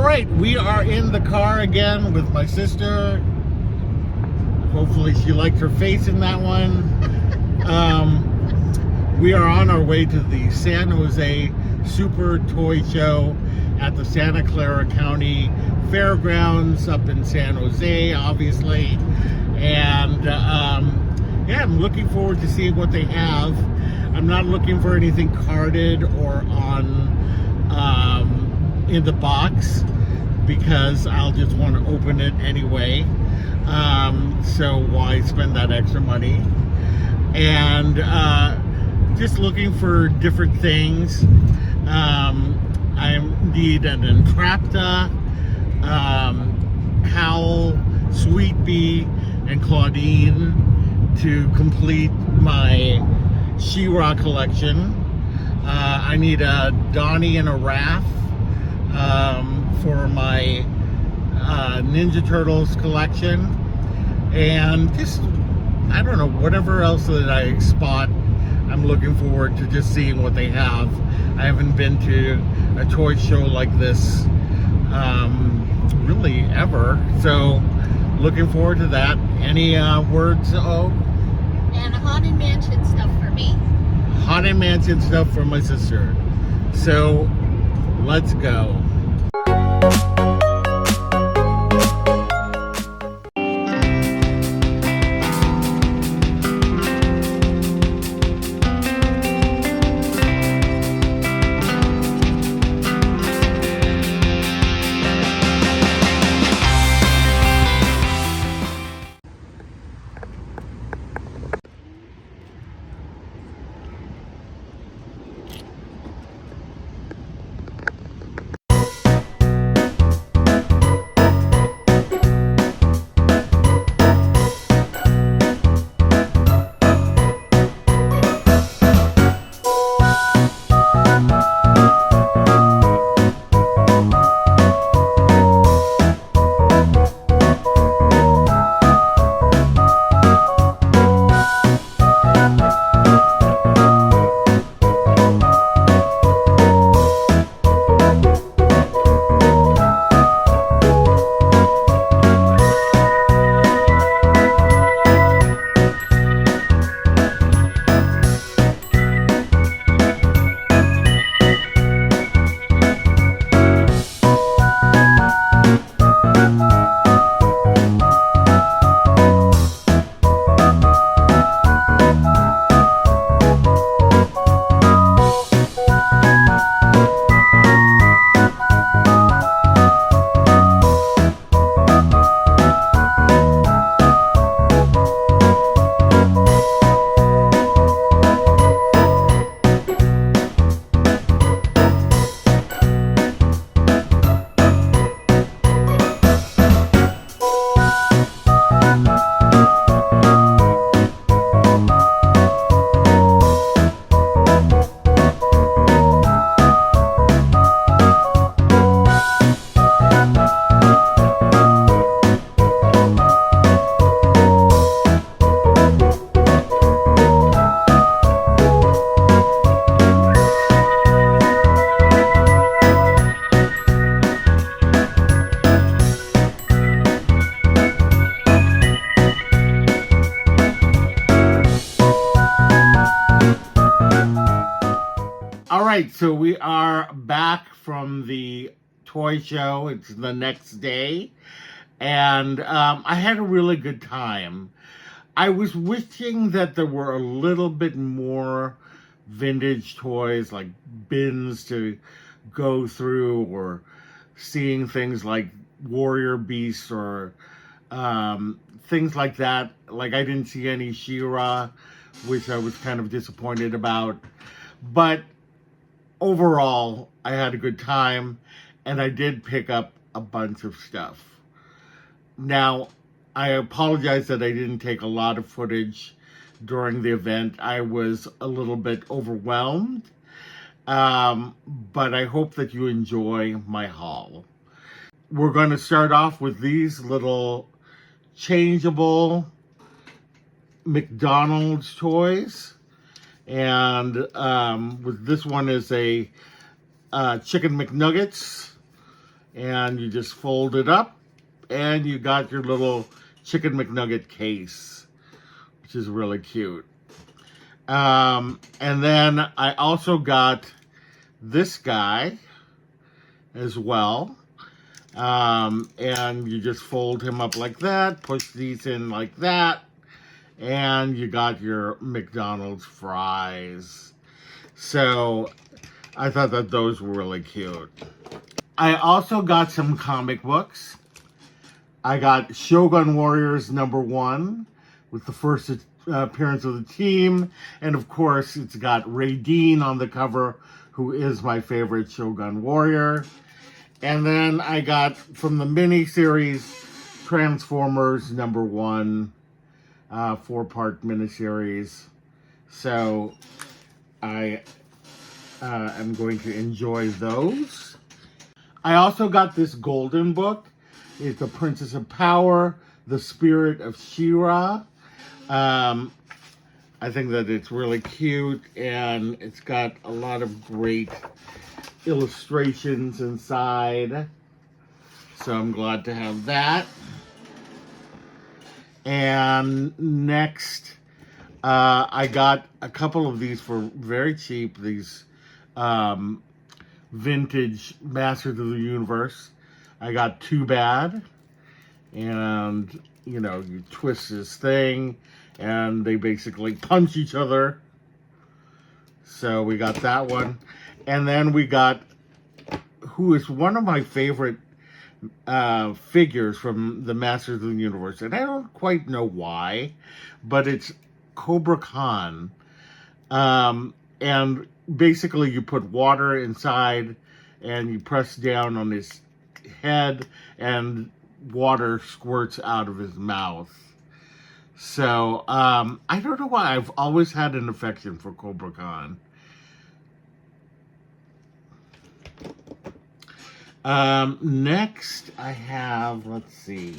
right, we are in the car again with my sister. Hopefully she liked her face in that one. We are on our way to the San Jose Super Toy Show at the Santa Clara County Fairgrounds up in San Jose, obviously. And yeah, I'm looking forward to seeing what they have. I'm not looking for anything carded or on in the box because I'll just want to open it anyway. So why spend that extra money? And just looking for different things. I need an Entrapta, Cowl, Sweet Bee, and Claudine to complete my She-Ra collection. I need a Donnie and a Raph for my Ninja Turtles collection. And just, I don't know, whatever else that I spot, I'm looking forward to just seeing what they have. I haven't been to a toy show like this really ever, so looking forward to that. Any words? Oh, and Haunted Mansion stuff for me. Haunted Mansion stuff for my sister. So let's go. Alright, so we are back from the toy show. It's the next day. And I had a really good time. I was wishing that there were a little bit more vintage toys, like bins to go through, or seeing things like Warrior Beasts or things like that. Like, I didn't see any She-Ra, which I was kind of disappointed about. But overall, I had a good time, and I did pick up a bunch of stuff. Now, I apologize that I didn't take a lot of footage during the event. I was a little bit overwhelmed, but I hope that you enjoy my haul. We're going to start off with these little changeable McDonald's toys. And with this one is a Chicken McNuggets. and you just fold it up, and you got your little chicken McNugget case, which is really cute. And then I also got this guy as well. And you just fold him up like that, push these in like that, and you got your McDonald's fries. So I thought that those were really cute. I also got some comic books. I got Shogun Warriors #1 with the first appearance of the team. And of course, it's got Raideen on the cover, who is my favorite Shogun Warrior. And then I got from the miniseries Transformers #1, 4-part miniseries. So I am going to enjoy those. I also got this golden book. It's The Princess of Power, The Spirit of She-Ra. I think that it's really cute, and it's got a lot of great illustrations inside. So I'm glad to have that. And next, I got a couple of these for very cheap. These vintage Masters of the Universe. I got Too Bad, and you know, you twist this thing and they basically punch each other. So we got that one. And then we got, who is one of my favorite figures from the Masters of the Universe, and I don't quite know why, but it's Cobra Khan. And basically you put water inside and you press down on his head and water squirts out of his mouth. So I don't know why, I've always had an affection for Cobra Khan. Next I have, let's see.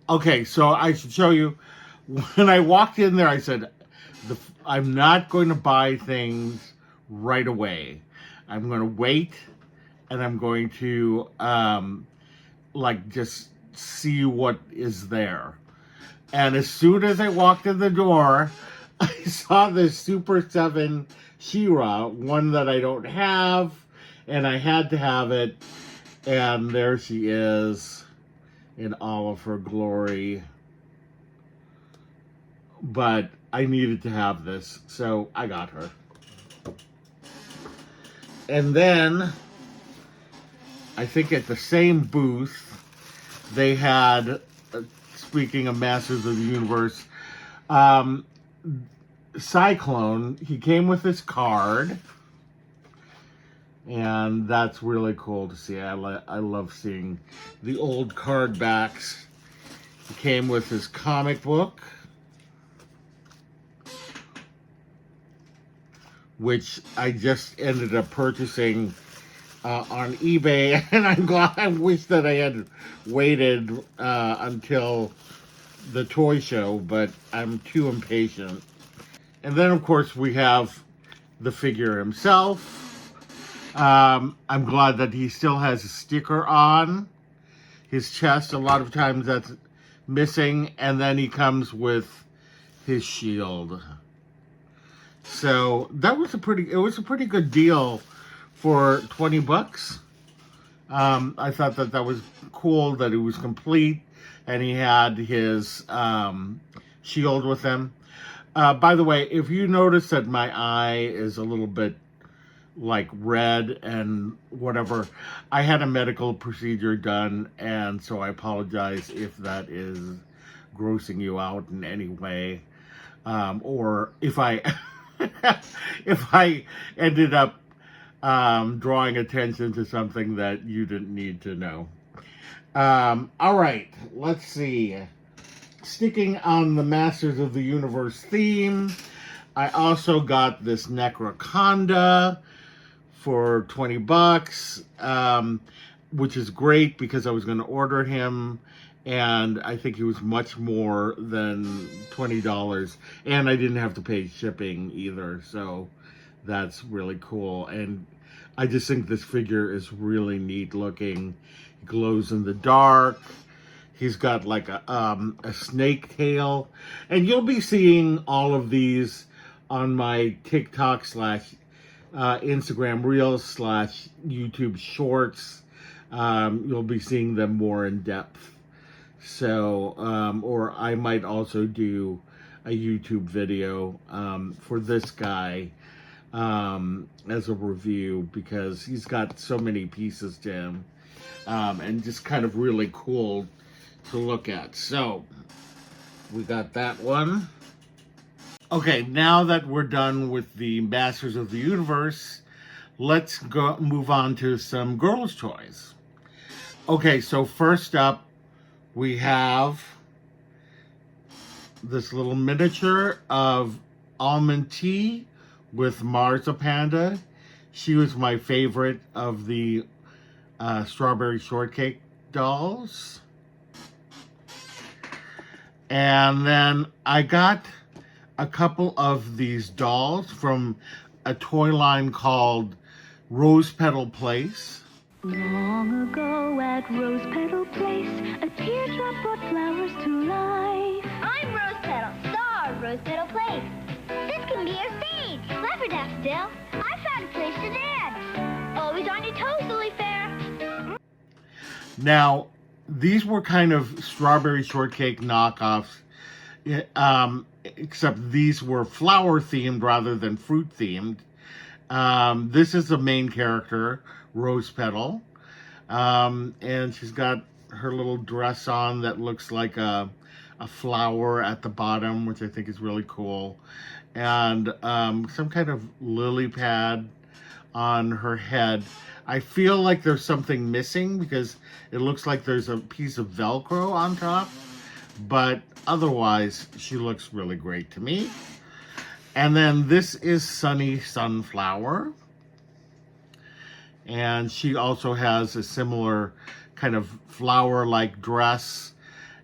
Okay, so I should show you. When I walked in there, I said, I'm not going to buy things right away. I'm going to wait, and I'm going to, just see what is there. And as soon as I walked in the door, I saw this Super 7 She-Ra, one that I don't have, and I had to have it. And there she is in all of her glory. But I needed to have this, so I got her. And then, I think at the same booth, they had, speaking of Masters of the Universe, Cyclone. He came with his card, and that's really cool to see. I love seeing the old card backs. He came with his comic book, which I just ended up purchasing on eBay, and I'm glad. I wish that I had waited until the toy show, but I'm too impatient. And then, of course, we have the figure himself. I'm glad that he still has a sticker on his chest. A lot of times that's missing, and then he comes with his shield. So that was a pretty good deal for $20. I thought that was cool that it was complete, and he had his shield with him. By the way, if you notice that my eye is a little bit like red and whatever, I had a medical procedure done, and so I apologize if that is grossing you out in any way, or if I if I ended up drawing attention to something that you didn't need to know. All right, let's see. Sticking on the Masters of the Universe theme, I also got this Necroconda for $20, which is great because I was going to order him, and I think he was much more than $20, and I didn't have to pay shipping either, so that's really cool. And I just think this figure is really neat looking. He glows in the dark. He's got like a snake tail. And you'll be seeing all of these on my TikTok / Instagram Reels / YouTube Shorts. You'll be seeing them more in depth. So, or I might also do a YouTube video for this guy as a review, because he's got so many pieces to him and just kind of really cool to look at. So, we got that one. Okay, now that we're done with the Masters of the Universe, let's move on to some girls' toys. Okay, so first up, we have this little miniature of Almond Tea with Marza Panda. She was my favorite of the strawberry shortcake dolls. And then I got a couple of these dolls from a toy line called Rose Petal Place. Long ago at Rose Petal Place, a teardrop brought flowers to life. I'm Rose Petal, star of Rose Petal Place. This can be our stage. Clever, Daffodil. I found a place to dance. Always on your toes, Lily Fair. Now, these were kind of strawberry shortcake knockoffs, except these were flower themed rather than fruit themed. This is the main character, Rose Petal, and she's got her little dress on that looks like a flower at the bottom, which I think is really cool, and some kind of lily pad on her head. I feel like there's something missing because it looks like there's a piece of Velcro on top, but otherwise she looks really great to me. And then this is Sunny Sunflower, and she also has a similar kind of flower-like dress,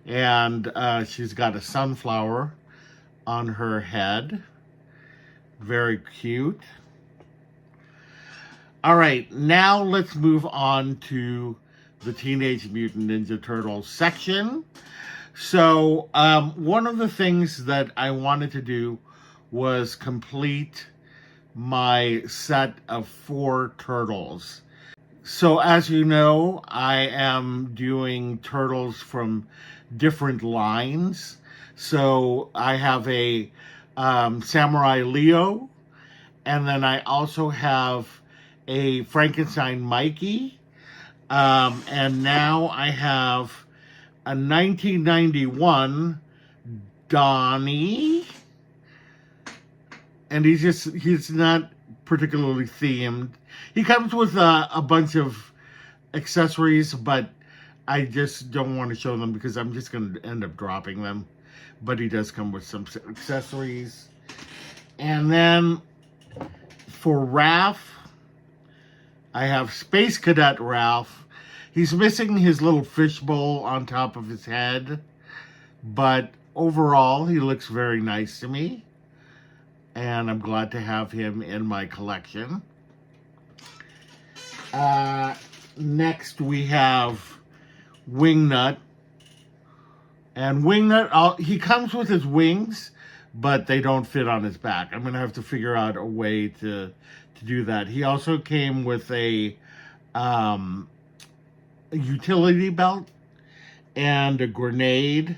and she's got a sunflower on her head. Very cute. All right, now let's move on to the Teenage Mutant Ninja Turtles section. So one of the things that I wanted to do was complete my set of 4 turtles. So as you know, I am doing turtles from different lines. So I have a Samurai Leo, and then I also have a Frankenstein Mikey, and now I have a 1991 Donnie, and he's not particularly themed. He comes with a bunch of accessories, but I just don't want to show them because I'm just going to end up dropping them. But he does come with some accessories. And then for Ralph, I have Space Cadet Ralph. He's missing his little fishbowl on top of his head, but overall he looks very nice to me, and I'm glad to have him in my collection. Next we have Wingnut, and Wingnut, he comes with his wings, but they don't fit on his back. I'm gonna have to figure out a way to do that. He also came with a utility belt and a grenade.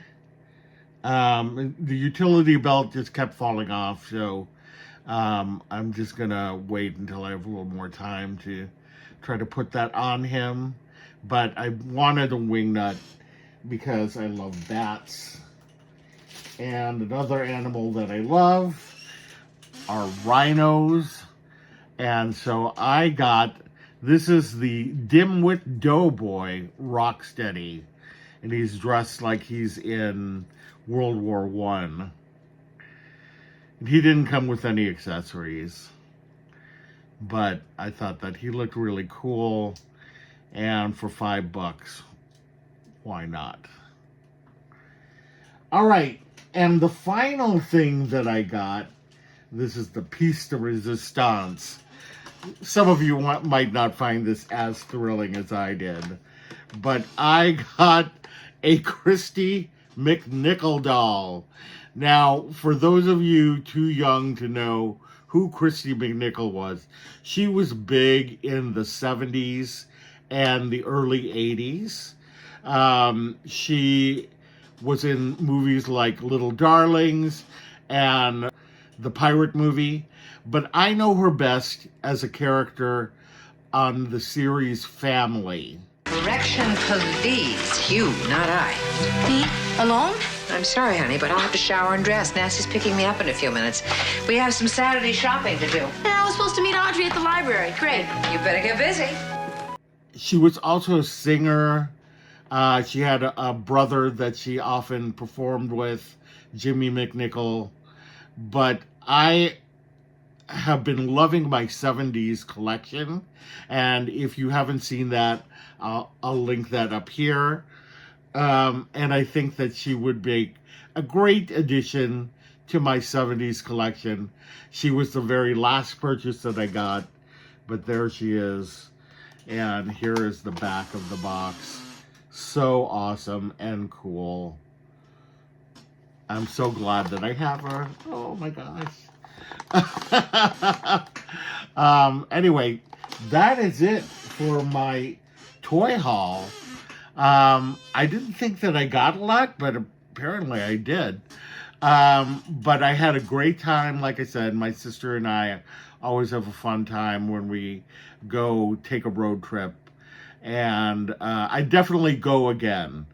The utility belt just kept falling off, so I'm just gonna wait until I have a little more time to try to put that on him. But I wanted a Wingnut because I love bats. And another animal that I love are rhinos. And so I got, this is the Dimwit Doughboy Rocksteady. And he's dressed like he's in World War I. And he didn't come with any accessories. But I thought that he looked really cool. And for $5, why not? All right. And the final thing that I got This is the piece de resistance. Some of you might not find this as thrilling as I did, but I got a Christy McNichol doll. Now, for those of you too young to know who Christy McNichol was, she was big in the 70s and the early 80s. She was in movies like Little Darlings and the Pirate movie, but I know her best as a character on the series Family. Correction, please. You, not I. Me? Alone? I'm sorry, honey, but I'll have to shower and dress. Nancy's picking me up in a few minutes. We have some Saturday shopping to do. And I was supposed to meet Audrey at the library. Great. You better get busy. She was also a singer. She had a brother that she often performed with, Jimmy McNichol. But I have been loving my 70s collection. And if you haven't seen that, I'll link that up here. And I think that she would make a great addition to my 70s collection. She was the very last purchase that I got, but there she is. And here is the back of the box. So awesome and cool. I'm so glad that I have her. Oh my gosh. Anyway, that is it for my toy haul. I didn't think that I got a lot, but apparently I did. But I had a great time. Like I said, my sister and I always have a fun time when we go take a road trip. And I definitely go again.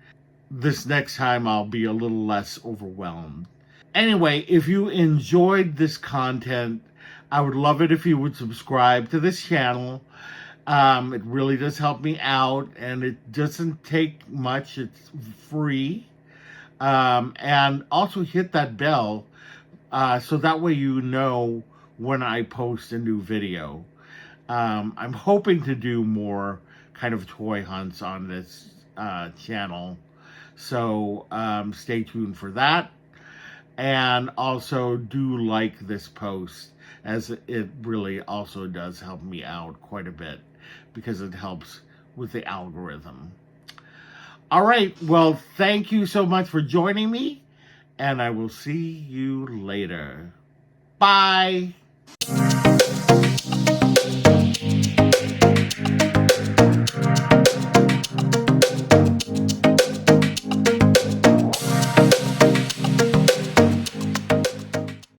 This next time I'll be a little less overwhelmed. Anyway, if you enjoyed this content, I would love it if you would subscribe to this channel. It really does help me out, and it doesn't take much. It's free. And also hit that bell so that way you know when I post a new video. I'm hoping to do more kind of toy hunts on this channel. So stay tuned for that. And also do like this post, as it really also does help me out quite a bit because it helps with the algorithm. All right, well, thank you so much for joining me, and I will see you later. Bye.